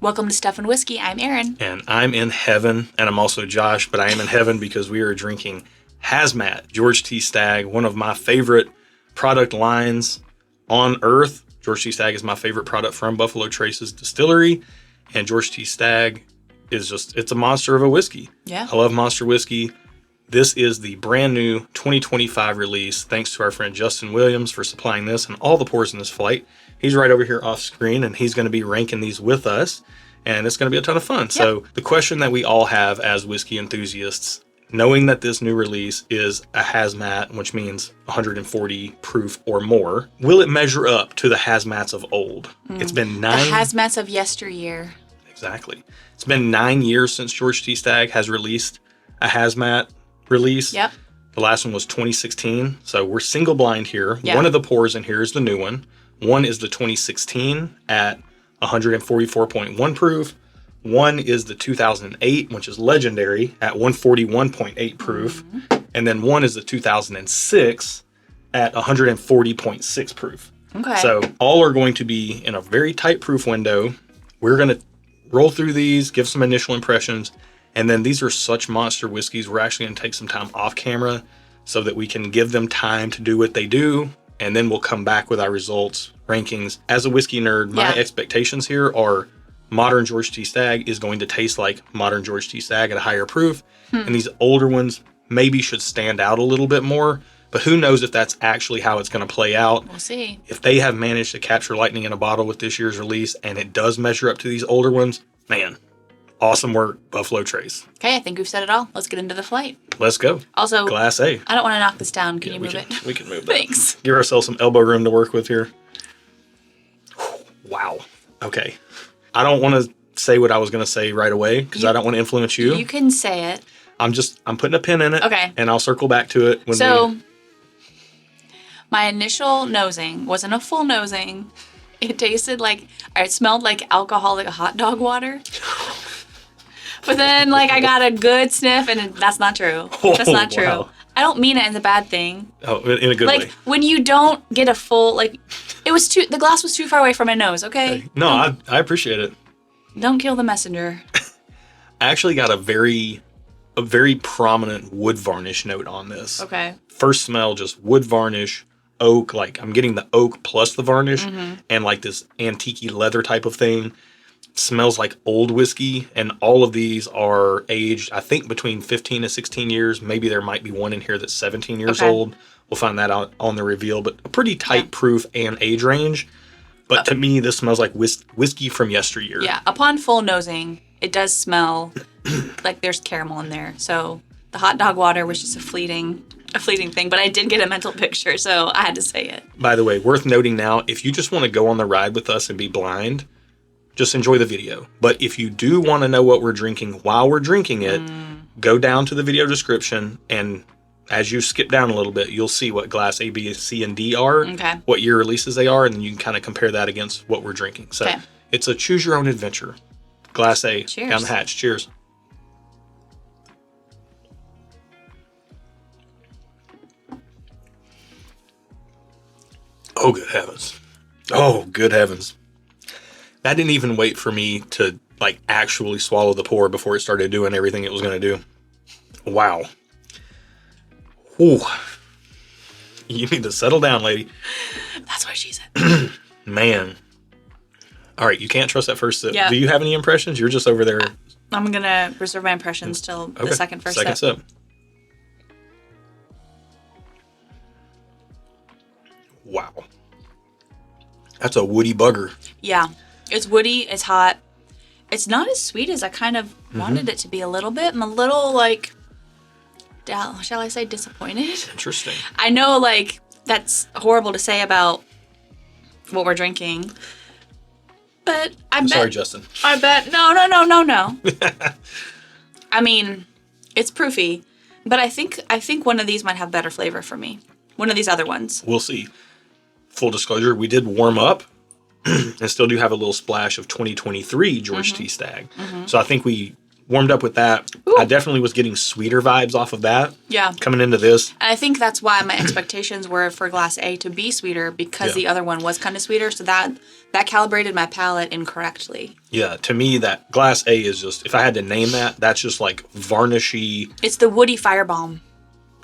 Welcome to Stuff and Whiskey. I'm Erin. And I'm in heaven, and I'm also Josh, but I am in heaven because we are drinking Hazmat, George T. Stagg, one of my favorite product lines on earth. George T. Stagg is my favorite product from Buffalo Trace's distillery, and George T. Stagg is it's a monster of a whiskey. Yeah. I love monster whiskey. This is the brand new 2025 release. Thanks to our friend Justin Williams for supplying this and all the pours in this flight. He's right over here off screen, and he's going to be ranking these with us, and it's going to be a ton of fun. Yep. So the question that we all have as whiskey enthusiasts, knowing that this new release is a Hazmat, which means 140 proof or more, will it measure up to the Hazmats of old? It's been The Hazmats of yesteryear. Exactly. It's been 9 years since George T. Stagg has released a Hazmat release. Yep. The last one was 2016. So we're single blind here. Yep. One of the pours in here is the new one. One is the 2016 at 144.1 proof. One is the 2008, which is legendary, at 141.8 proof. Mm-hmm. And then one is the 2006 at 140.6 proof. Okay. So all are going to be in a very tight proof window. We're going to roll through these, give some initial impressions. And then these are such monster whiskeys. We're actually going to take some time off camera so that we can give them time to do what they do. And then we'll come back with our results, rankings. As a whiskey nerd, my expectations here are modern George T. Stagg is going to taste like modern George T. Stagg at a higher proof. And these older ones maybe should stand out a little bit more. But who knows if that's actually how it's going to play out. We'll see. If they have managed to capture lightning in a bottle with this year's release and it does measure up to these older ones, man. Awesome work, Buffalo Trace. Okay, I think we've said it all. Let's get into the flight. Let's go. Also, Glass A. I don't want to knock this down. Can you move it? We can move that. Thanks. Give ourselves some elbow room to work with here. Wow. Okay. I don't want to say what I was going to say right away because I don't want to influence you. You can say it. I'm putting a pin in it. Okay. And I'll circle back to it when my initial nosing wasn't a full nosing. It smelled like alcoholic hot dog water. But then, I got a good sniff, and that's not true. That's not true. Wow. I don't mean it as a bad thing. Oh, in a good way. When you don't get a full, the glass was too far away from my nose, okay? No, I appreciate it. Don't kill the messenger. I actually got a very prominent wood varnish note on this. Okay. First smell, just wood varnish, oak. I'm getting the oak plus the varnish and this antique leather type of thing. Smells like old whiskey, and all of these are aged, I think, between 15 to 16 years. Maybe there might be one in here that's 17 years old. We'll find that out on the reveal, but a pretty tight proof and age range. But to me, this smells like whiskey from yesteryear. Yeah, upon full nosing, it does smell like there's caramel in there. So the hot dog water was just a fleeting thing, but I did get a mental picture, so I had to say it. By the way, worth noting now, if you just want to go on the ride with us and be blind, just enjoy the video. But if you do want to know what we're drinking while we're drinking it, go down to the video description, and as you skip down a little bit, you'll see what glass A, B, C, and D are, what year releases they are, and then you can kind of compare that against what we're drinking. So it's a choose your own adventure. Glass A, cheers. Down the hatch. Cheers. Oh, good heavens. Oh, good heavens. That didn't even wait for me to actually swallow the pour before it started doing everything it was going to do. Wow. Ooh. You need to settle down, lady. That's what she said. Man. All right, you can't trust that first sip. Yeah. Do you have any impressions? You're just over there. I'm going to reserve my impressions till the second sip. Wow. That's a woody bugger. Yeah. It's woody. It's hot. It's not as sweet as I kind of wanted it to be a little bit. I'm a little, shall I say disappointed? Interesting. I know, that's horrible to say about what we're drinking. But I'm sorry, Justin. I bet. No. I mean, it's proofy. But I think one of these might have better flavor for me. One of these other ones. We'll see. Full disclosure, we did warm up and still do have a little splash of 2023 George T. Stagg. So I think we warmed up with that. Ooh. I definitely was getting sweeter vibes off of that. Yeah. Coming into this. And I think that's why my expectations were for Glass A to be sweeter because the other one was kind of sweeter. So that That calibrated my palate incorrectly. Yeah, to me, that Glass A is just, if I had to name that, that's just like varnishy. It's the woody firebomb.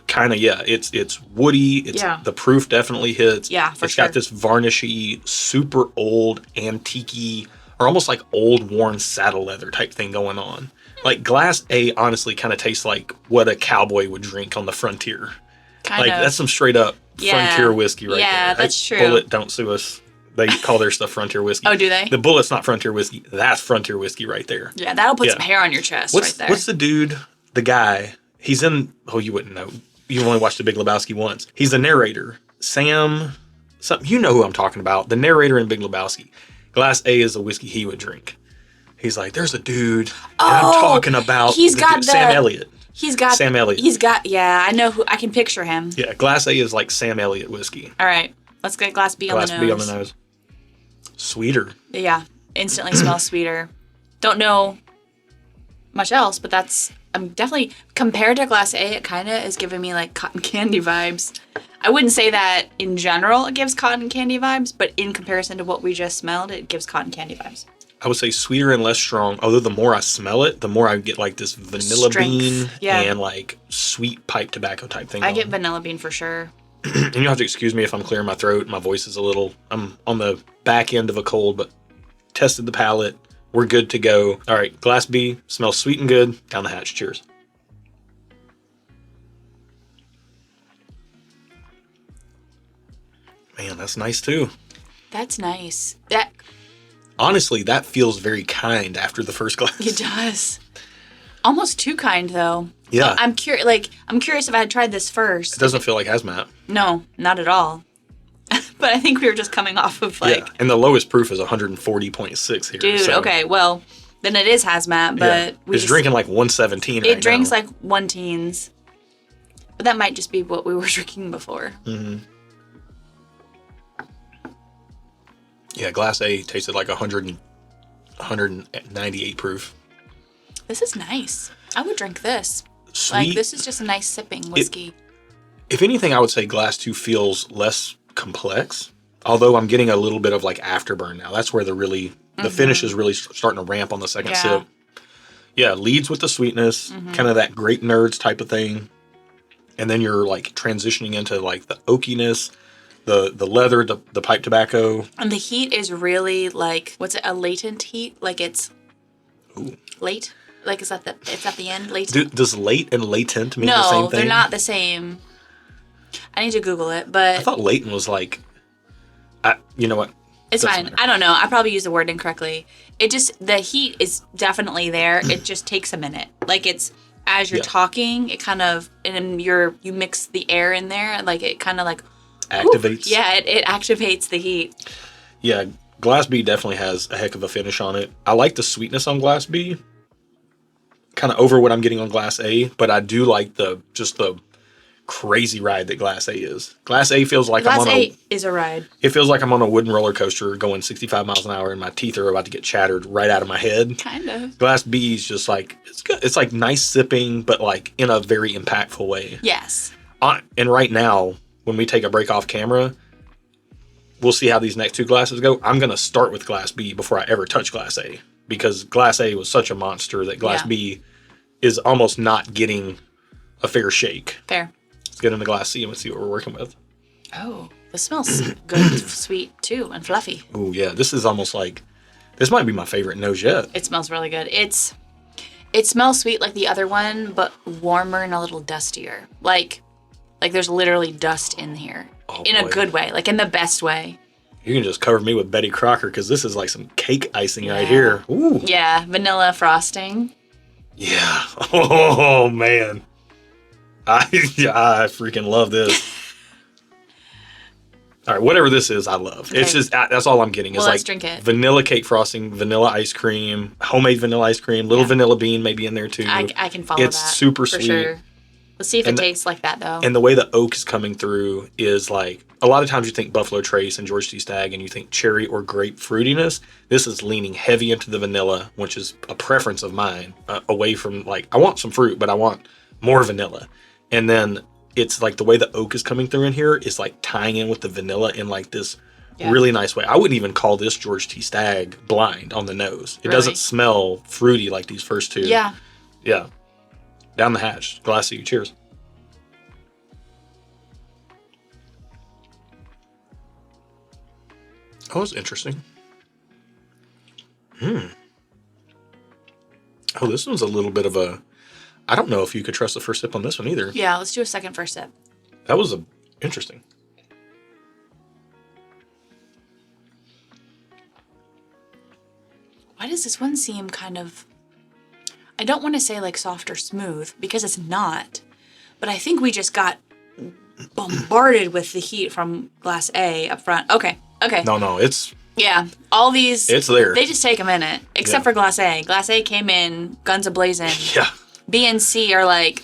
Kind of, yeah. It's woody. It's the proof definitely hits. Yeah, for It's sure. got this varnishy, super old, antique-y, or almost like old worn saddle leather type thing going on. Like Glass A honestly kind of tastes like what a cowboy would drink on the frontier. Kind of. That's some straight up frontier whiskey right there. Yeah, that's true. Bullet, don't sue us. They call their stuff frontier whiskey. Oh, do they? The Bullet's not frontier whiskey. That's frontier whiskey right there. Yeah, that'll put some hair on your chest right there. What's the dude, the guy, he's in, you wouldn't know. You only watched The Big Lebowski once. He's the narrator. Sam, something, you know who I'm talking about. The narrator in Big Lebowski. Glass A is the whiskey he would drink. He's like, there's a dude, and I'm talking about Sam Elliott. Sam Elliott. I know who, I can picture him. Yeah, Glass A is like Sam Elliott whiskey. All right, let's get Glass B on the nose. Glass B on the nose. Sweeter. Yeah, instantly smells sweeter. Don't know much else, but I'm definitely, compared to Glass A, it kind of is giving me like cotton candy vibes. I wouldn't say that in general it gives cotton candy vibes, but in comparison to what we just smelled, it gives cotton candy vibes. I would say sweeter and less strong, although the more I smell it, the more I get like this vanilla bean and like sweet pipe tobacco type thing. I get vanilla bean for sure. And you'll have to excuse me if I'm clearing my throat. My voice is I'm on the back end of a cold, but tested the palate. We're good to go. All right, Glass B, smells sweet and good. Down the hatch. Cheers. Man, that's nice too. That's nice. Honestly, that feels very kind after the first glass. It does. Almost too kind, though. Yeah. I'm curious if I had tried this first. It doesn't feel like Hazmat. No, not at all. But I think we were just coming off of and the lowest proof is 140.6 here. Dude, okay, well, then it is Hazmat, but it's drinking like 117 It drinks like 1-teens. But that might just be what we were drinking before. Mm-hmm. Yeah, Glass A tasted like 198 proof. This is nice. I would drink this. Sweet. Like, this is just a nice sipping whiskey. If anything, I would say Glass 2 feels less complex, although I'm getting a little bit of like afterburn now. That's where the finish is really starting to ramp on the second sip. Yeah, leads with the sweetness, kind of that grape nerds type of thing. And then you're like transitioning into like the oakiness, the leather, the pipe tobacco. And the heat is really like, what's it, a latent heat? Like it's late? Like it's at the end, latent? Does late and latent mean the same thing? No, they're not the same. I need to Google it, but... I thought latent was like... you know what? It's fine. I don't know. I probably used the word incorrectly. The heat is definitely there. It just takes a minute. Like it's, as you're talking, it kind of, and you mix the air in there, like it kind of like... activates. It activates the heat. Yeah, Glass B definitely has a heck of a finish on it. I like the sweetness on Glass B. Kind of over what I'm getting on Glass A, but I do like the crazy ride that Glass A is. Glass A feels like Glass A is a ride. It feels like I'm on a wooden roller coaster going 65 miles an hour and my teeth are about to get shattered right out of my head. Kind of. Glass B is just like, it's good. It's like nice sipping, but like in a very impactful way. Yes. And right now, when we take a break off camera, we'll see how these next two glasses go. I'm going to start with Glass B before I ever touch Glass A, because Glass A was such a monster that Glass B is almost not getting a fair shake. Fair. Let's get into Glass C and let's see what we're working with. Oh, this smells good, sweet too, and fluffy. Oh yeah, this is almost like, this might be my favorite nose yet. It smells really good. It smells sweet like the other one, but warmer and a little dustier. Like there's literally dust in here. In a good way, like in the best way. You can just cover me with Betty Crocker, because this is like some cake icing right here. Ooh. Yeah, vanilla frosting. Yeah. Oh, man. I freaking love this. All right, whatever this is, I love. Okay. It's just, that's all I'm getting. It's let's like drink it. Vanilla cake frosting, vanilla ice cream, homemade vanilla ice cream, little vanilla bean maybe in there too. I can follow that. It's super sweet. Sure. Let's see if it tastes like that, though. And the way the oak is coming through is like, a lot of times you think Buffalo Trace and George T. Stagg and you think cherry or grape fruitiness. This is leaning heavy into the vanilla, which is a preference of mine, away from like, I want some fruit, but I want more vanilla. And then it's like the way the oak is coming through in here is like tying in with the vanilla in like this Yeah. Really nice way. I wouldn't even call this George T. Stagg blind on the nose. It doesn't smell fruity like these first two. Yeah. Yeah. Down the hatch. Glass to you. Cheers. Oh, it's interesting. Oh, this one's a little bit of a... I don't know if you could trust the first sip on this one either. Yeah, let's do a second first sip. That was interesting. Why does this one seem kind of... I don't want to say like soft or smooth, because it's not. But I think we just got bombarded with the heat from glass A up front. Okay. No, it's... Yeah, all these... It's there. They just take a minute, except for glass A. Glass A came in, guns a-blazing. Yeah. B and C are like,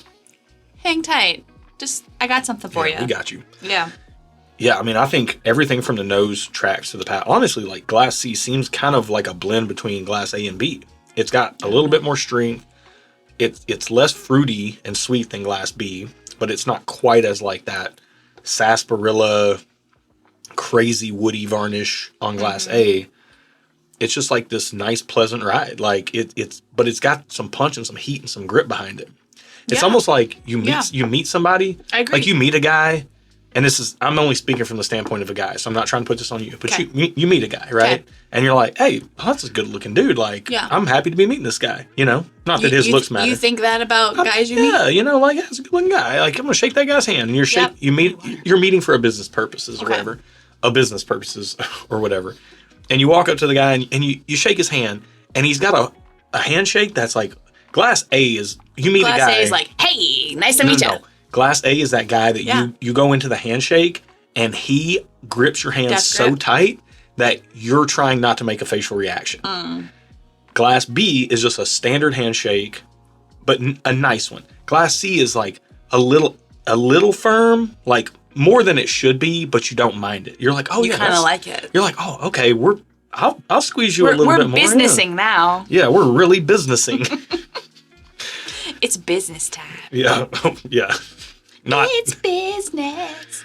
hang tight. Just, I got something for you. We got you. Yeah. Yeah, I mean, I think everything from the nose tracks to the palate. Honestly, like glass C seems kind of like a blend between glass A and B. It's got a little bit more strength. It's less fruity and sweet than glass B, but it's not quite as like that sarsaparilla, crazy woody varnish on glass A. It's just like this nice, pleasant ride. Like but it's got some punch and some heat and some grip behind it. It's almost like you meet somebody. I agree. Like you meet a guy, and I'm only speaking from the standpoint of a guy, so I'm not trying to put this on you. But you meet a guy, right? Okay. And you're like, hey, that's a good looking dude. Like, I'm happy to be meeting this guy. You know, not that his looks matter. You think that about guys you meet? Yeah, you know, like that's a good looking guy. Like I'm gonna shake that guy's hand, and you're meeting for a business purposes or whatever, a business purposes or whatever. And you walk up to the guy and you shake his hand, and he's got a handshake that's like glass A is you meet a guy. Glass A is like, hey, nice to meet you. Glass A is that guy that you go into the handshake and he grips your hand so tight that you're trying not to make a facial reaction. Glass B is just a standard handshake, but a nice one. Glass C is like a little firm, like more than it should be, but you don't mind it. You're like, oh you kind of like it. You're like, oh, okay, I'll squeeze you a little bit more. We're businessing now. Yeah, we're really businessing. It's business time. Yeah, yeah. It's business.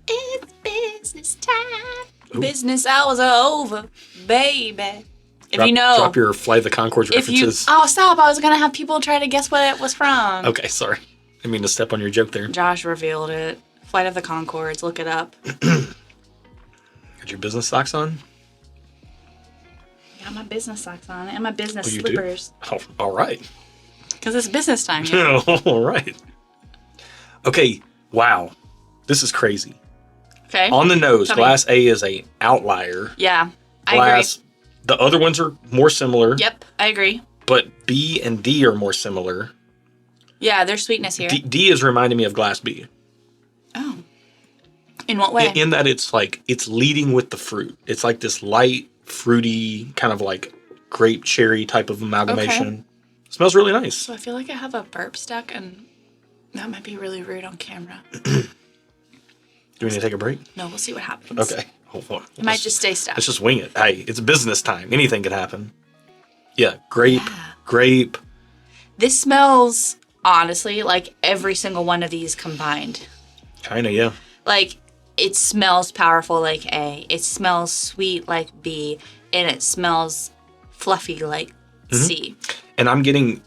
It's business time. Ooh. Business hours are over, baby. Drop your Flight of the Conchords references. Stop. I was going to have people try to guess what it was from. Okay, sorry. I didn't mean to step on your joke there. Josh revealed it. Flight of the Conchords. Look it up. Got your business socks on? Got my business socks on and my business slippers. Oh, all right. Because it's business time. Yeah. All right. Okay. Wow. This is crazy. Okay. On the nose, glass A is an outlier. Yeah. I agree. The other ones are more similar. Yep. I agree. But B and D are more similar. Yeah, there's sweetness here. D is reminding me of glass B. Oh. In what way? In that it's leading with the fruit. It's like this light, fruity, kind of like grape cherry type of amalgamation. Okay. Smells really nice. So I feel like I have a burp stuck, and that might be really rude on camera. Do we need to take a break? No, we'll see what happens. Okay. Hold on. It might just stay stuck. Let's just wing it. Hey, it's business time. Anything could happen. Yeah, grape. This smells, honestly, like every single one of these combined. Kinda, yeah. Like, it smells powerful like A. It smells sweet like B. And it smells fluffy like C. And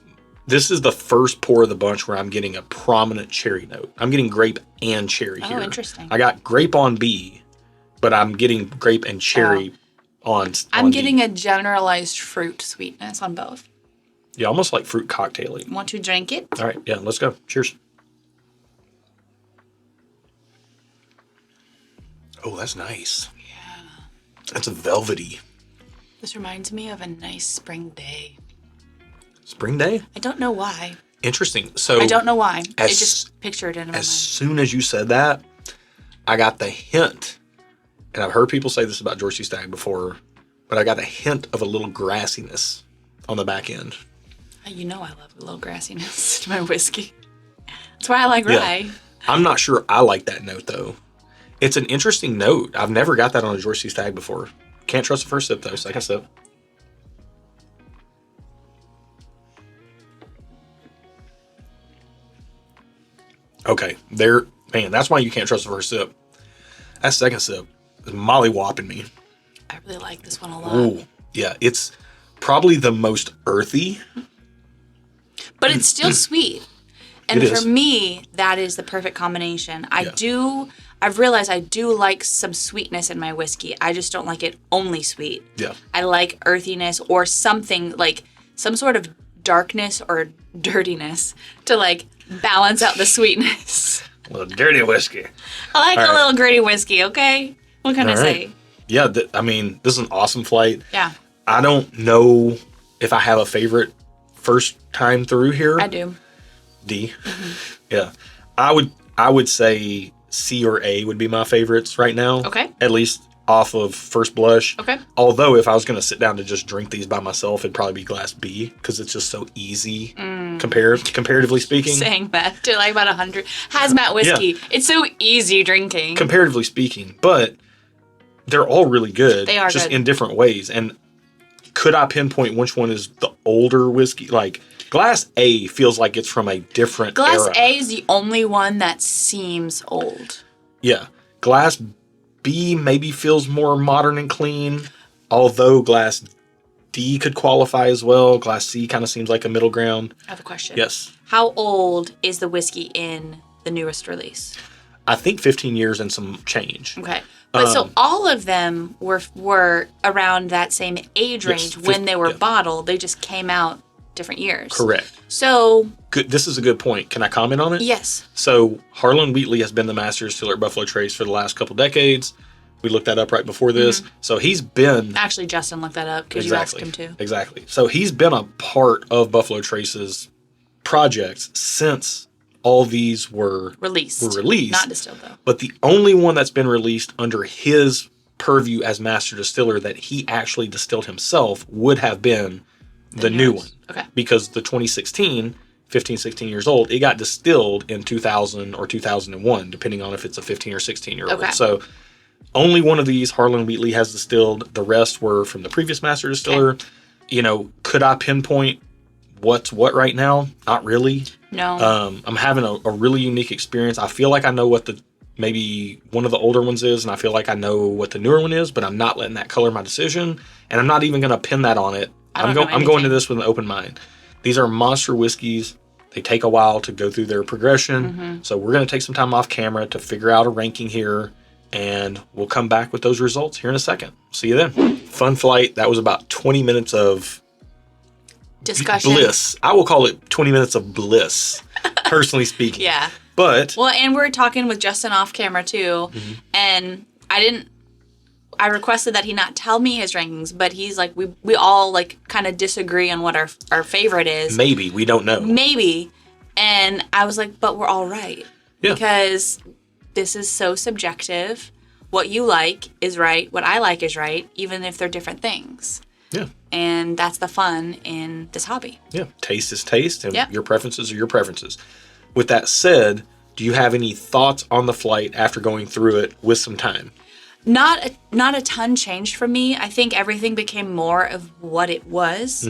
this is the first pour of the bunch where I'm getting a prominent cherry note. I'm getting grape and cherry here. Oh, interesting. I got grape on B, but I'm getting grape and cherry on I'm D. getting a generalized fruit sweetness on both. Yeah, almost like fruit cocktail-y. Want to drink it? All right, yeah, let's go. Cheers. Oh, that's nice. Yeah. That's a velvety. This reminds me of a nice spring day. Spring day? I don't know why. Interesting. So I don't know why. I just pictured it in my mind. As soon as you said that, I got the hint, and I've heard people say this about George T. Stagg before, but I got a hint of a little grassiness on the back end. You know I love a little grassiness to my whiskey. That's why I like rye. I'm not sure I like that note, though. It's an interesting note. I've never got that on a George T. Stagg before. Can't trust the first sip, though. Second sip. Okay, man, that's why you can't trust the first sip. That second sip, molly-whopping me. I really like this one a lot. Ooh, yeah. It's probably the most earthy. But it's still sweet. And It for is. me, that is the perfect combination. I've realized I do like some sweetness in my whiskey. I just don't like it only sweet. Yeah. I like earthiness or something like some sort of darkness or dirtiness to like balance out the sweetness. A little dirty whiskey. I like All a right. little gritty whiskey, okay? What can I All right. say? Yeah, I mean, this is an awesome flight. Yeah, I don't know if I have a favorite first time through here. I do. D. Yeah. I would say C or A would be my favorites right now. Okay. At least off of first blush. Okay. Although if I was going to sit down to just drink these by myself, it'd probably be glass B because it's just so easy comparatively speaking. Saying that to like about 100. Hazmat whiskey. Yeah. It's so easy drinking. Comparatively speaking, but they're all really good. They are just good. in different ways. And could I pinpoint which one is the older whiskey? Like Glass A feels like it's from a different Glass era. A is the only one that seems old. Yeah. Glass B maybe feels more modern and clean, although Glass D could qualify as well. Glass C kind of seems like a middle ground. I have a question. Yes. How old is the whiskey in the newest release? I think 15 years and some change. Okay. But so all of them were around that same age Yes, range when they were bottled. They just came out different years. Correct. So, Good. This is a good point. Can I comment on it? yes. So Harlan Wheatley has been the master distiller at Buffalo Trace for the last couple decades. We looked that up right before this. So he's been Actually, Justin looked that up because you asked him to. Exactly. So he's been a part of Buffalo Trace's projects since all these were Released. Not distilled, though. But the only one that's been released under his purview as master distiller that he actually distilled himself would have been the new one. Okay. Because the 2016, 15, 16 years old, it got distilled in 2000 or 2001, depending on if it's a 15 or 16-year-old. Okay. So only one of these Harlan Wheatley has distilled. The rest were from the previous master distiller. Okay. You know, could I pinpoint what's what right now? Not really. No. I'm having a really unique experience. I feel like I know what maybe one of the older ones is, and I feel like I know what the newer one is, but I'm not letting that color my decision, and I'm not even going to pin that on it. I'm going to this with an open mind. These are monster whiskeys. They take a while to go through their progression, so we're going to take some time off camera to figure out a ranking here, and we'll come back with those results here in a second. See you then. Fun flight. That was about 20 minutes of Discussion. bliss. I will call it 20 minutes of bliss, personally speaking. Yeah. But Well, and we're talking with Justin off camera, too, and I requested that he not tell me his rankings, but he's like, we all like kind of disagree on what our favorite is. maybe, we don't know. Maybe. And I was like, but we're all right. Yeah. Because this is so subjective. What you like is right. What I like is right, even if they're different things. Yeah. And that's the fun in this hobby. Yeah. Taste is taste, and Yep. your preferences are your preferences. With that said, do you have any thoughts on the flight after going through it with some time? Not a ton changed for me. I think everything became more of what it was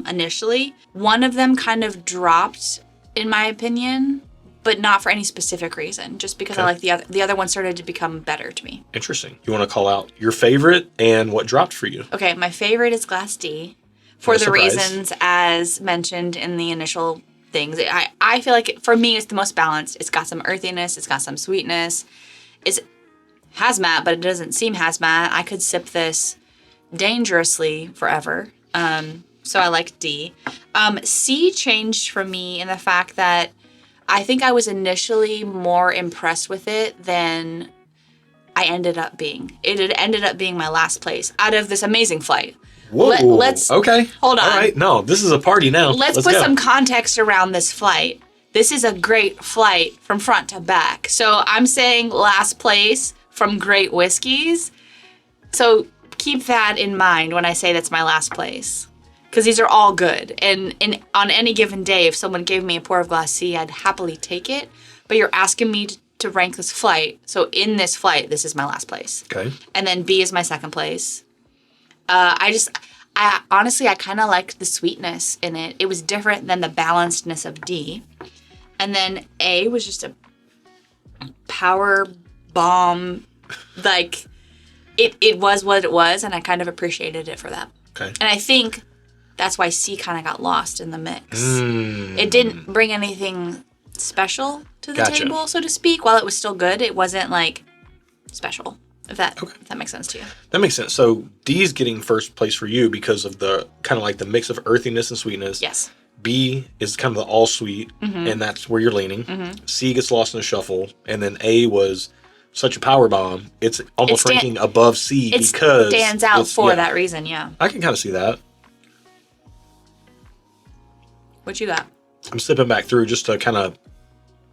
initially. One of them kind of dropped, in my opinion, but not for any specific reason. Just because I like the other one started to become better to me. Interesting. You want to call out your favorite and what dropped for you? Okay, my favorite is Glass D for No the surprise. reasons as mentioned in the initial things. I feel like for me it's the most balanced. It's got some earthiness. It's got some sweetness. It's Hazmat, but it doesn't seem Hazmat. I could sip this dangerously forever. So I like D. C changed for me in the fact that I think I was initially more impressed with it than I ended up being. It had ended up being my last place out of this amazing flight. Whoa. Let's okay. hold on. All right. No, this is a party now. Let's put go. some context around this flight. This is a great flight from front to back. So I'm saying last place from great whiskeys. So keep that in mind when I say that's my last place. Because these are all good. And on any given day, if someone gave me a pour of Glass C, I'd happily take it. But you're asking me to rank this flight. So in this flight, this is my last place. Okay. And then B is my second place. I honestly kind of liked the sweetness in it. It was different than the balancedness of D. And then A was just a power bomb, like it was what it was, and I kind of appreciated it for that. Okay. And I think that's why C kind of got lost in the mix. It didn't bring anything special to the table, so to speak. While it was still good, it wasn't like special. If that makes sense to you. That makes sense. So D's getting first place for you because of the kind of like the mix of earthiness and sweetness. Yes. B is kind of the all sweet, and that's where you're leaning. C gets lost in the shuffle, and then A was such a power bomb. It's almost ranking above C because it stands out for that reason. Yeah. I can kind of see that. What you got? I'm stepping back through just to kind of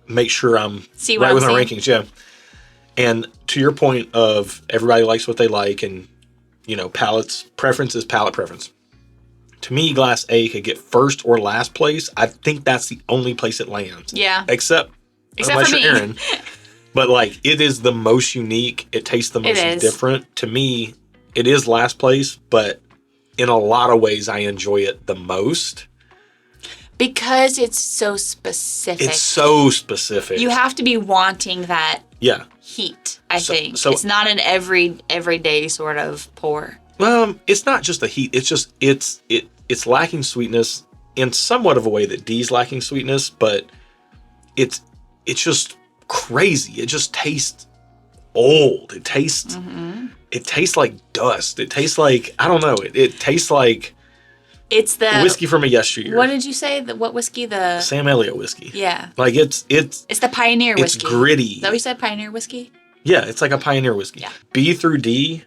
make sure I'm See what right I'm with my saying? rankings. Yeah. And to your point of everybody likes what they like, and preference is palate preference. To me, Glass A could get first or last place. I think that's the only place it lands. Yeah. Except unless for me. you're Aaron. But like, it is the most unique. It tastes the most different. To me, it is last place, but in a lot of ways, I enjoy it the most. Because it's so specific. It's so specific. You have to be wanting that yeah. heat, I think. So it's not an everyday sort of pour. It's not just the heat. It's just it's lacking sweetness in somewhat of a way that D's lacking sweetness, but it's just crazy. It just tastes old. It tastes like dust. It tastes like, I don't know. It tastes like it's the whiskey from a yesteryear. What did you say? What whiskey? The Sam Elliott whiskey. Yeah. Like it's the Pioneer whiskey. It's gritty. Is that what you said? Pioneer whiskey? Yeah, it's like a Pioneer whiskey. Yeah. B through D,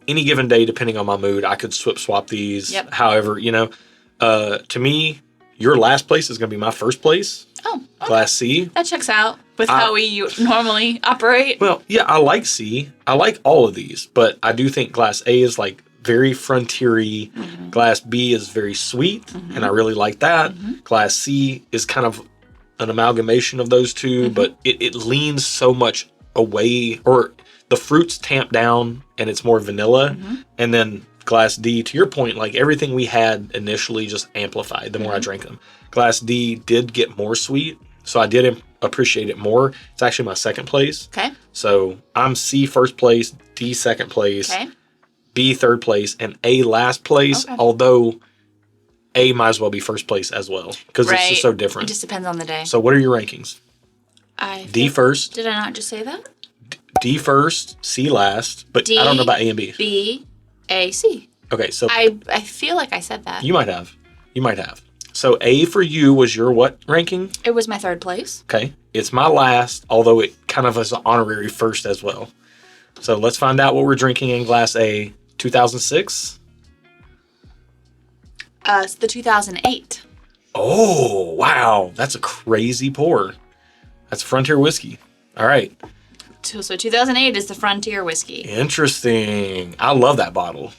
any given day, depending on my mood, I could swap these. Yep. However, to me, your last place is going to be my first place. Oh, okay. Glass C. That checks out with how we normally operate. Well, yeah, I like C. I like all of these, but I do think Glass A is like very frontiery. Glass B is very sweet, and I really like that. Glass C is kind of an amalgamation of those two, but it leans so much away, or the fruits tamp down and it's more vanilla. And then Glass D, to your point, like everything we had initially just amplified the more I drank them. Glass D did get more sweet, so I did appreciate it more. It's actually my second place. Okay. So I'm C first place, D second place, B third place, and A last place, although A might as well be first place as well because it's just so different. It just depends on the day. So what are your rankings? D first. Did I not just say that? D first, C last, but D, I don't know about A and B. B, A, C. Okay, so I feel like I said that. You might have. So A for you was your what ranking? It was my third place. Okay. It's my last, although it kind of is an honorary first as well. So let's find out what we're drinking in Glass A. 2006? It's the 2008. Oh, wow. That's a crazy pour. That's Frontier whiskey. All right. So 2008 is the Frontier whiskey. Interesting. I love that bottle.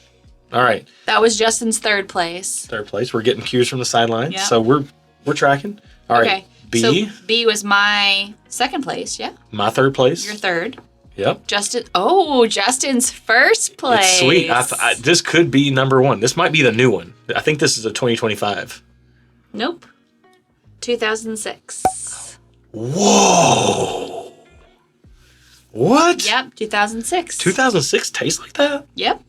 All right. That was Justin's third place. Third place. We're getting cues from the sidelines. Yeah. So we're tracking. All right. Okay. B. So B was my second place, yeah? My third place. Your third. Yep. Justin's first place. It's sweet. This could be number one. This might be the new one. I think this is a 2025. Nope. 2006. Whoa. What? Yep, 2006. 2006 tastes like that? Yep.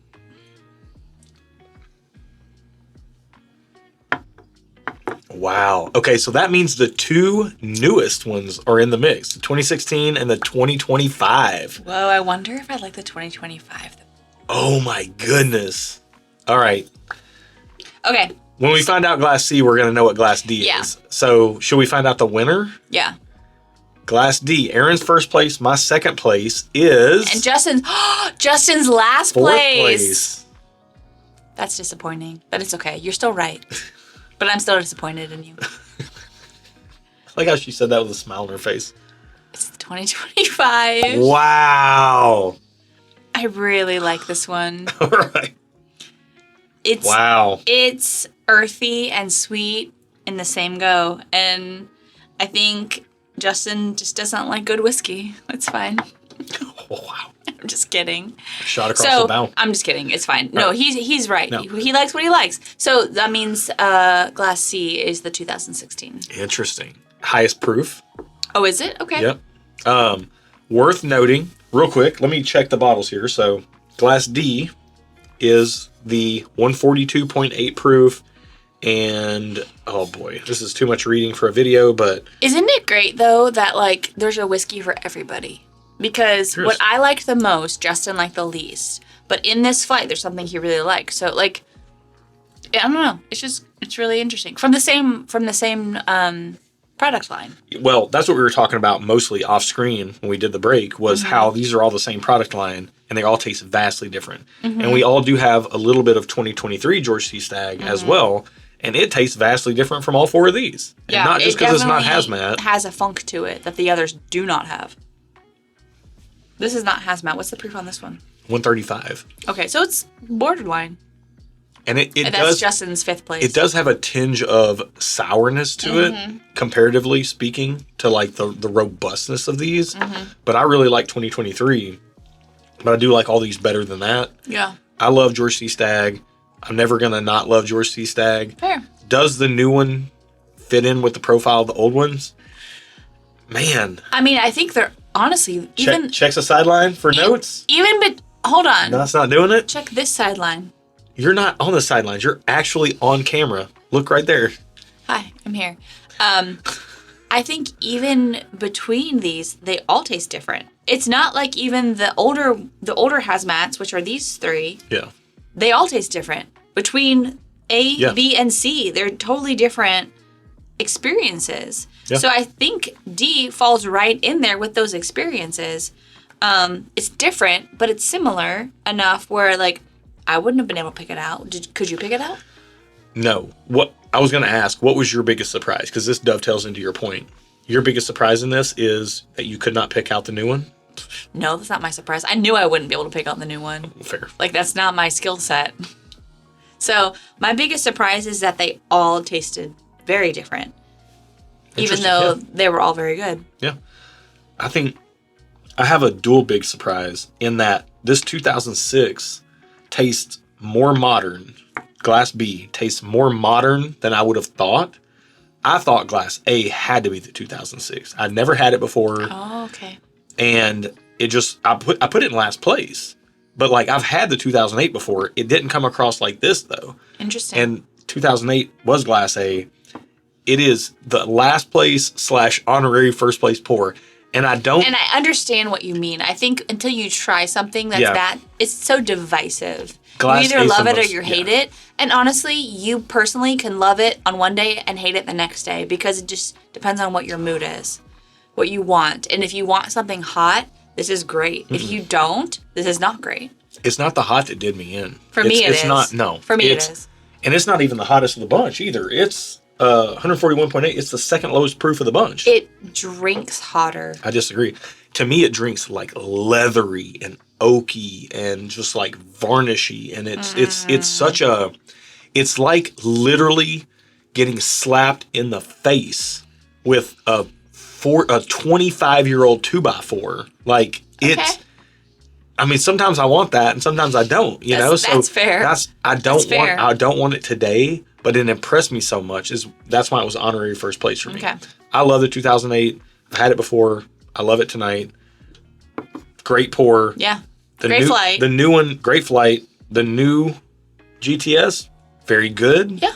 Wow. Okay, so that means the two newest ones are in the mix, the 2016 and the 2025. Whoa, I wonder if I like the 2025. Oh my goodness. All right. Okay. When we find out Glass C, we're going to know what Glass D is. So, should we find out the winner? Yeah. Glass D. Aaron's first place, my second place is... And Justin's last fourth place. That's disappointing, but it's okay. You're still right. But I'm still disappointed in you. I like how she said that with a smile on her face. It's the 2025. Wow. I really like this one. All right. It's earthy and sweet in the same go. And I think Justin just doesn't like good whiskey. It's fine. Oh, wow. I'm just kidding. Shot across the bow. I'm just kidding. It's fine. No, Right. he's right. No. He likes what he likes. So that means Glass C is the 2016. Interesting. Highest proof. Oh, is it? Okay. Yep. Worth noting, real quick, let me check the bottles here. So Glass D is the 142.8 proof. And, oh boy, this is too much reading for a video, but... Isn't it great, though, that, like, there's a whiskey for everybody? Because what I liked the most, Justin liked the least. But in this flight, there's something he really liked. So, like, I don't know. It's really interesting. From the same product line. Well, that's what we were talking about mostly off screen when we did the break, was how these are all the same product line and they all taste vastly different. And we all do have a little bit of 2023 George C. Stagg as well. And it tastes vastly different from all four of these. Yeah, and not just because it's not Hazmat. It has a funk to it that the others do not have. This is not Hazmat. What's the proof on this one? 135. Okay, so it's borderline. And it that's does, Justin's 5th place. It does have a tinge of sourness to it, comparatively speaking, to like the robustness of these. But I really like 2023. But I do like all these better than that. Yeah. I love George C. Stagg. I'm never going to not love George C. Stagg. Fair. Does the new one fit in with the profile of the old ones? Man. I mean, I think they're honestly even... Checks the sideline for notes? But hold on. No, that's not doing it? Check this sideline. You're not on the sidelines. You're actually on camera. Look right there. Hi, I'm here. I think even between these, they all taste different. It's not like even the older Hazmats, which are these three. Yeah. They all taste different. Between A, B, and C, they're totally different experiences. Yeah. So I think D falls right in there with those experiences. It's different, but it's similar enough where, like, I wouldn't have been able to pick it out. Could you pick it out? No. What I was going to ask, what was your biggest surprise? Because this dovetails into your point. Your biggest surprise in this is that you could not pick out the new one? No, that's not my surprise. I knew I wouldn't be able to pick out the new one. Fair. Like, that's not my skill set. So, my biggest surprise is that they all tasted very different. Even though they were all very good. Yeah. I think I have a dual big surprise in that this 2006 tastes more modern. Glass B tastes more modern than I would have thought. I thought Glass A had to be the 2006. I'd never had it before. Oh, okay. And it just, I put it in last place. But like, I've had the 2008 before. It didn't come across like this though. Interesting. And 2008 was Glass A. It is the last place / honorary first place pour. And I understand what you mean. I think until you try something it's so divisive. Glass you either love it or you hate it. And honestly, you personally can love it on one day and hate it the next day because it just depends on what your mood is, what you want. And if you want something hot, this is great. If you don't, this is not great. It's not the hot that did me in. For me, it is. It's not, no. For me, it is. And it's not even the hottest of the bunch either. It's 141.8. It's the second lowest proof of the bunch. It drinks hotter. I disagree. To me, it drinks like leathery and oaky and just like varnishy. And it's such a, it's like literally getting slapped in the face with a 25-year-old 2x4. Like it's, I mean, sometimes I want that and sometimes I don't, you know? So that's fair. I don't want it today, but it impressed me so much. That's why it was honorary first place for me. Okay. I love the 2008. I've had it before. I love it tonight. Great pour. Yeah. Great flight. The new one, great flight. The new GTS, very good. Yeah.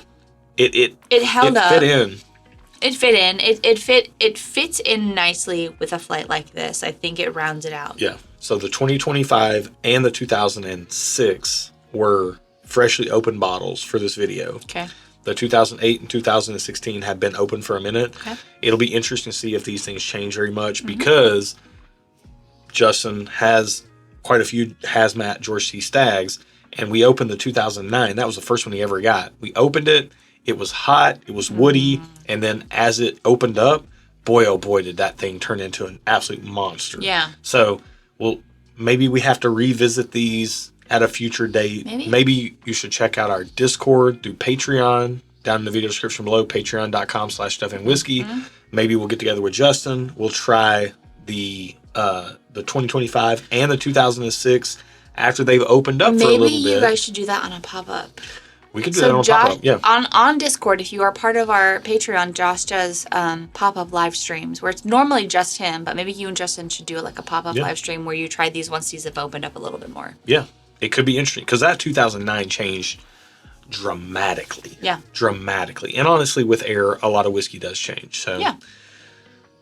It held up. Fit in. It fit in. It fits in nicely with a flight like this. I think it rounds it out. Yeah. So the 2025 and the 2006 were freshly opened bottles for this video. Okay. The 2008 and 2016 have been open for a minute. Okay. It'll be interesting to see if these things change very much because Justin has quite a few Hazmat George C. Staggs, and we opened the 2009. That was the first one he ever got. We opened it. It was hot. It was woody. And then as it opened up, boy, oh boy, did that thing turn into an absolute monster. Yeah. So, well, maybe we have to revisit these at a future date. Maybe you should check out our Discord through Patreon down in the video description below, patreon.com/stuffandwhiskey. Maybe we'll get together with Justin. We'll try the 2025 and the 2006 after they've opened up for a little bit. Maybe you guys should do that on a pop-up. We could do that on a pop-up, yeah. On Discord, if you are part of our Patreon, Josh does pop-up live streams where it's normally just him, but maybe you and Justin should do like a pop-up live stream where you try these once these have opened up a little bit more. Yeah. it could be interesting because that 2009 changed dramatically. Yeah. Dramatically. And honestly, with air, a lot of whiskey does change. So Yeah.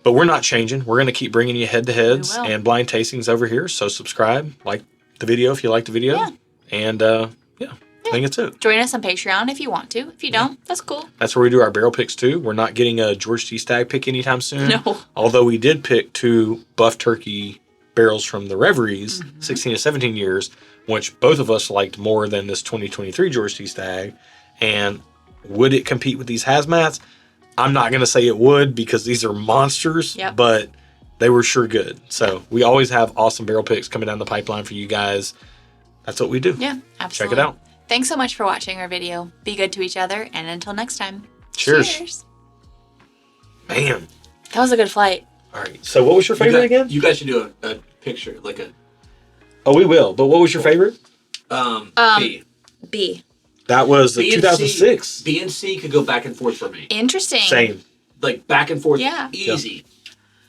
But we're not changing. We're going to keep bringing you head-to-heads We will. and blind tastings over here. So subscribe, like the video if you like the video. Yeah. And I think it's it. Join us on Patreon if you want to. If you don't, that's cool. That's where we do our barrel picks too. We're not getting a George T. Stagg pick anytime soon. No. Although we did pick 2 buff turkey barrels from the Reveries, 16 to 17 years, which both of us liked more than this 2023 George T. Stagg. And would it compete with these hazmats? I'm not going to say it would because these are monsters, but they were sure good. So we always have awesome barrel picks coming down the pipeline for you guys. That's what we do. Yeah, absolutely. Check it out. Thanks so much for watching our video. Be good to each other, and until next time. Cheers. Man. That was a good flight. All right. So what was your favorite again? You guys should do a picture, like a... Oh, we will. But what was your favorite? B. B. That was the B and 2006. B and C could go back and forth for me. Interesting. Same. Like back and forth. Yeah. Easy.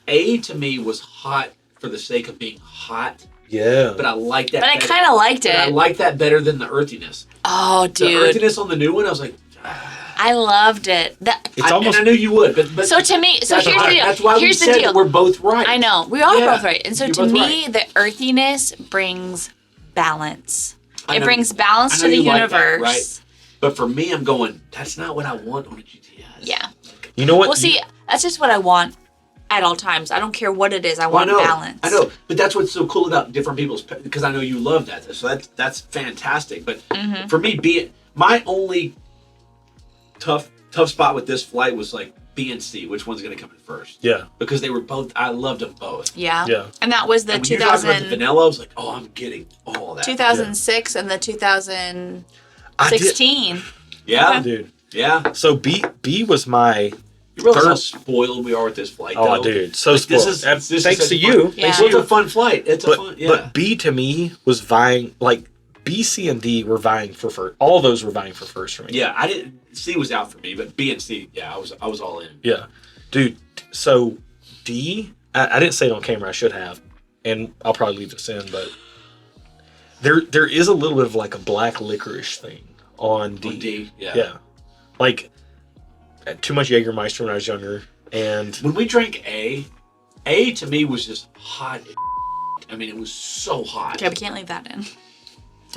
A to me was hot for the sake of being hot. Yeah. But I like that. But I kind of liked it. I like that better than the earthiness. Oh, The dude. earthiness on the new one, I was like... I loved it. It's almost... And I knew you would, but So to me, so that's here's the deal. That's why Here's we the said deal. that we're both right. I know. We are Yeah. both right. And so You're to both me, right. the earthiness brings balance. I It know- brings I balance know to the you like that, universe. right? But for me, I'm going, that's not what I want on a GTS. Yeah. You know what? Well, see, that's just what I want at all times. I don't care what it is. I want balance. I know, but that's what's so cool about different people's, because I know you love that. So that's fantastic. But for me, my only tough spot with this flight was like B and C. Which one's going to come in first? Yeah. Because they were both. I loved them both. Yeah. Yeah. And that was the And when you talked about the 2000, vanilla, I was like, oh, I'm getting all that. 2006 and the 2016. Yeah, Dude. yeah. So B was my... You realize how Third- spoiled we are with this flight, Oh, though? dude. So Like, spoiled. this Thanks is to such a you. fun- Yeah. Well, it's a fun flight. It's a fun, yeah. But B to me was vying... Like, B, C, and D were vying for first. All those were vying for first for me. Yeah, I didn't. C was out for me, but B and C, yeah, I was all in. Yeah. Dude, so D... I didn't say it on camera. I should have. And I'll probably leave this in, but... There is a little bit of like a black licorice thing on D. On D, yeah. Yeah. Like, too much Jägermeister when I was younger. And When we drank A to me was just hot. I mean, it was so hot. Okay, we can't leave that in.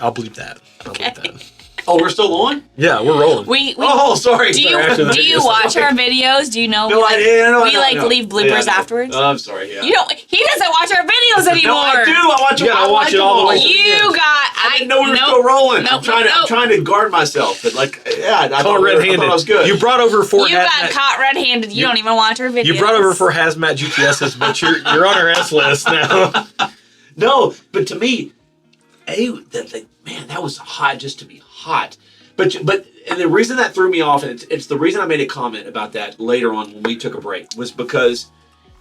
I'll bleep that. I'll bleep Okay. that. Oh, we're still on? Yeah, we're rolling. We Oh, sorry. do after you the do you videos. watch our videos? Do you know? No, I didn't. we like leave bloopers afterwards. I'm sorry. Yeah. You don't. He doesn't watch our videos anymore. No, I do. I watch You them. gotta I watch like it all the way them through. You got. I didn't know we were nope. still rolling. Nope, I'm nope. trying to guard myself, but like, yeah, I Caught thought red-handed. I was good. You brought over 4 You got hazmat. caught red-handed. You don't even watch our videos. You brought over 4 hazmat GTSs, but you're on our S list now. No, but to me, man, that was hot just to be hot. But and the reason that threw me off, and it's the reason I made a comment about that later on when we took a break, was because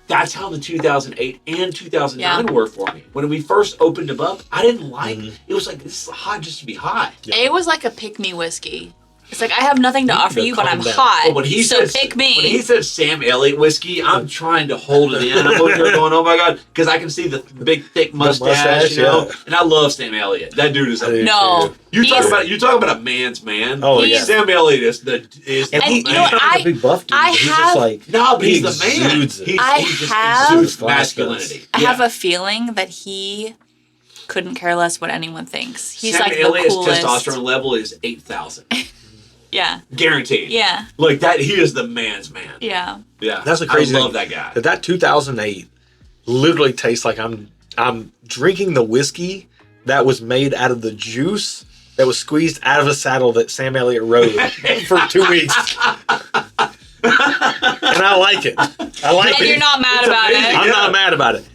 that's how the 2008 and 2009 were for me. When we first opened them up, I didn't like it. Was like, this is hot just to be hot. It was like a pick-me whiskey. It's like, I have nothing to offer you, but I'm calm down. hot. Oh, when he so said, pick me. When he said Sam Elliott whiskey, I'm trying to hold it in. I'm over here going, oh my God, because I can see the big thick mustache, you know. yeah. And I love Sam Elliott. That dude is a No. You talk He's- about a man's man. Oh, He's- yeah. Sam Elliott is the And And he, you know what, he's not a big buff dude. I He's have- just like... No, but he he's the man. exudes it. I He just have- exudes masculinity. I have a feeling that he couldn't care less what anyone thinks. He's Sam like the Elliott's coolest. testosterone level is 8,000. Yeah. Guaranteed. Yeah. Like that, he is the man's man. Yeah. Yeah. That's the crazy I thing. love that guy. That 2008 literally tastes like I'm drinking the whiskey that was made out of the juice that was squeezed out of a saddle that Sam Elliott rode for 2 weeks. And I like it. I like And it. you're not mad about amazing. it. I'm not mad about it.